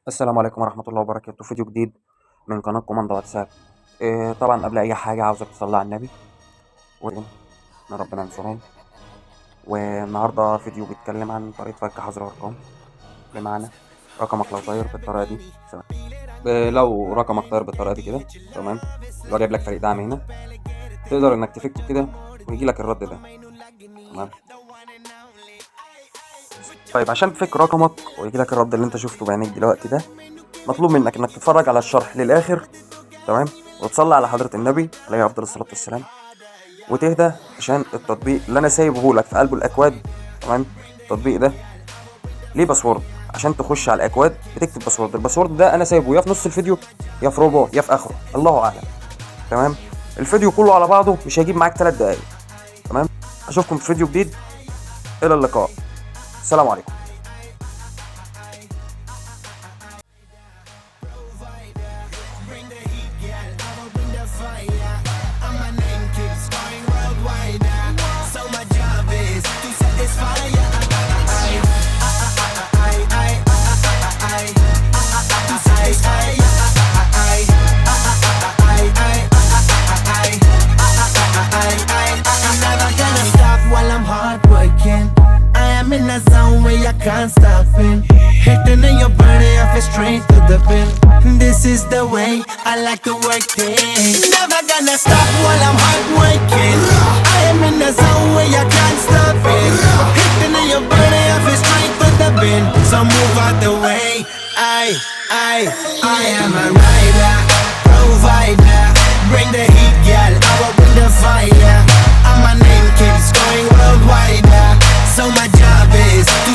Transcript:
السلام عليكم ورحمة الله وبركاته. فيديو جديد من قناة كوماندو واتساب. طبعا قبل أي حاجة عاوزك تصلي على النبي وإن ربنا ينصرهم. والنهاردة فيديو بيتكلم عن طريقة فك حظر الأرقام، بمعنى رقمك لو طاير بالطريقة دي لو رقمك طاير بالطريقة دي كده، تمام، لو جايب لك فريق دعم هنا، تقدر إنك تفكه كده ويجي لك الرد ده، تمام. طيب عشان تفك رقمك ويجي لك الرد اللي أنت شفته بعينيك دلوقتي ده، مطلوب منك إنك تتفرج على الشرح للآخر، تمام، وتصلي على حضرة النبي عليه أفضل الصلاة والسلام، وتهدى عشان التطبيق اللي أنا سايبه لك في قلب الأكواد، تمام. التطبيق ده ليه باسورد، عشان تخش على الأكواد بتكتب باسورد. الباسورد ده أنا سايبه يا في نص الفيديو يا في ربعه يا في آخره، الله أعلم، تمام. الفيديو كله على بعضه مش هيجيب معاك 3 دقايق، تمام. أشوفكم في فيديو جديد، إلى اللقاء، السلام عليكم. Bring the heat, girl. I will bring the fire. And my name keeps going worldwide. So my job is to satisfy ya. To satisfy ya. I'm never gonna stop while I'm hard working. I am in a zone where you can't stop it. Hitting in your body, I feel straight to the pin. This is the way I like to work things. Never gonna stop while I'm hard working. I am in a zone where you can't stop it. Hitting in your body, I feel straight to the pin. So move out the way. I am a rider, provider. Bring the heat, girl. I will bring the fire. And my name keeps going worldwide. So my job is to